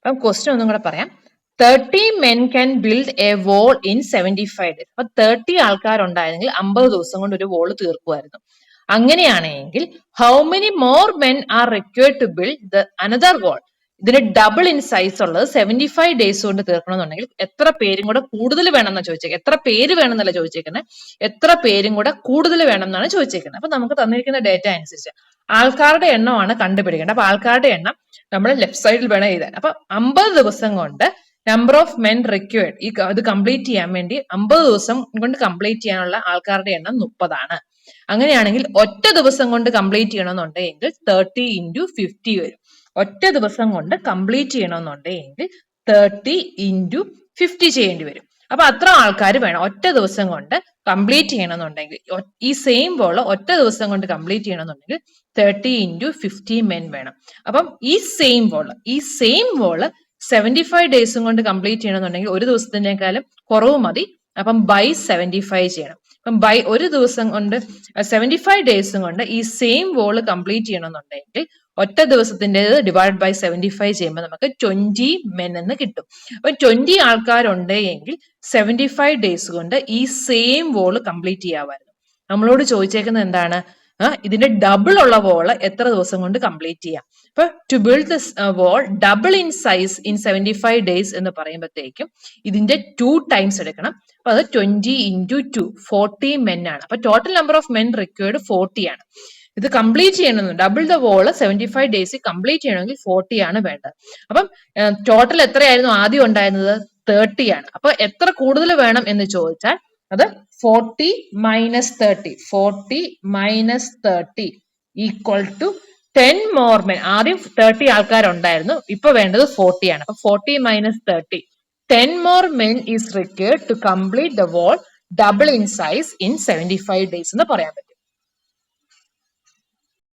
അപ്പം ക്വസ്റ്റ്യൻ ഒന്നും കൂടെ പറയാം. 30 men can build a wall in 75 days. അപ്പൊ 30 ആൾക്കാരുണ്ടായിരുന്നെങ്കിൽ 50 ദിവസം കൊണ്ട് ഒരു വോള് തീർക്കുമായിരുന്നു. അങ്ങനെയാണെങ്കിൽ how many more men are required to build another wall? ഇതിന് ഡബിൾ ഇൻ സൈസ് ഉള്ളത് 75 ഡേയ്സ് കൊണ്ട് തീർക്കണമെന്നുണ്ടെങ്കിൽ എത്ര പേരും കൂടെ കൂടുതൽ വേണമെന്നാണ് ചോദിച്ചേക്കുന്നത്. എത്ര പേര് വേണമെന്നല്ല ചോദിച്ചേക്കുന്നത്, എത്ര പേരും കൂടെ കൂടുതൽ വേണം എന്നാണ് ചോദിച്ചേക്കുന്നത്. അപ്പൊ നമുക്ക് തന്നിരിക്കുന്ന ഡേറ്റ അനുസരിച്ച് ആൾക്കാരുടെ എണ്ണമാണ് കണ്ടുപിടിക്കേണ്ടത്. അപ്പൊ ആൾക്കാരുടെ എണ്ണം നമ്മൾ ലെഫ്റ്റ് സൈഡിൽ വേണം എഴുതാൻ. അപ്പൊ 50 ദിവസം കൊണ്ട് നമ്പർ ഓഫ് മെൻ റിക്വയർഡ്, ഇത് കംപ്ലീറ്റ് ചെയ്യാൻ വേണ്ടി 50 ദിവസം കൊണ്ട് കംപ്ലീറ്റ് ചെയ്യാനുള്ള ആൾക്കാരുടെ എണ്ണം 30 ആണ്. അങ്ങനെയാണെങ്കിൽ ഒറ്റ ദിവസം കൊണ്ട് കംപ്ലീറ്റ് ചെയ്യണമെന്നുണ്ടെങ്കിൽ 30 into 50 വരും. ഒറ്റ ദിവസം കൊണ്ട് കംപ്ലീറ്റ് ചെയ്യണമെന്നുണ്ടെങ്കിൽ 30 into 50 ചെയ്യേണ്ടി വരും. അപ്പൊ അത്ര ആൾക്കാർ വേണം ഒറ്റ ദിവസം കൊണ്ട് കംപ്ലീറ്റ് ചെയ്യണമെന്നുണ്ടെങ്കിൽ. ഈ സെയിം വോള് ഒറ്റ ദിവസം കൊണ്ട് കംപ്ലീറ്റ് ചെയ്യണമെന്നുണ്ടെങ്കിൽ 30 into 50 മെൻ വേണം. അപ്പം ഈ സെയിം വോള് 75 ഡേയ്സും കൊണ്ട് കംപ്ലീറ്റ് ചെയ്യണമെന്നുണ്ടെങ്കിൽ ഒരു ദിവസത്തിനേക്കാളും കുറവ് മതി. അപ്പം ബൈ 75 ചെയ്യണം. അപ്പം ബൈ ഒരു ദിവസം കൊണ്ട് 75 ഡേയ്സും കൊണ്ട് ഈ സെയിം വോള് കംപ്ലീറ്റ് ചെയ്യണമെന്നുണ്ടെങ്കിൽ ഒറ്റ ദിവസത്തിൻ്റെത് ഡിവൈഡ് ബൈ 75 ചെയ്യുമ്പോൾ നമുക്ക് 20 മെൻ എന്ന് കിട്ടും. അപ്പൊ 20 ആൾക്കാരുണ്ട് എങ്കിൽ 75 ഡേയ്സ് കൊണ്ട് ഈ സെയിം വോള് കംപ്ലീറ്റ് ചെയ്യാമായിരുന്നു. നമ്മളോട് ചോദിച്ചേക്കുന്നത് എന്താണ്? ഇതിന്റെ ഡബിൾ ഉള്ള വോള് എത്ര ദിവസം കൊണ്ട് കംപ്ലീറ്റ് ചെയ്യാം? അപ്പൊ to build this wall double in size in 75 days എന്ന് പറയുമ്പോഴത്തേക്കും ഇതിന്റെ 2 ടൈംസ് എടുക്കണം. അപ്പൊ അത് 20 into 2 40 മെൻ ആണ്. അപ്പൊ total number of men required 40 ആണ്. ഇത് കംപ്ലീറ്റ് ചെയ്യണമെന്ന് double the wall 75 days complete ചെയ്യണമെങ്കിൽ 40 ആണ് വേണ്ടത്. അപ്പം ടോട്ടൽ എത്രയായിരുന്നു ആദ്യം ഉണ്ടായിരുന്നത്? 30 ആണ്. അപ്പൊ എത്ര കൂടുതൽ വേണം എന്ന് ചോദിച്ചാൽ അത് 40 minus 30. 40 minus 30 equal to 10 more men. ആദ്യം 30 ആൾക്കാരുണ്ടായിരുന്നു, ഇപ്പൊ വേണ്ടത് 40 ആണ്. അപ്പൊ 40 minus 30, 10 more men is required to complete the wall double in size in 75 days എന്ന് പറയാൻ പറ്റും.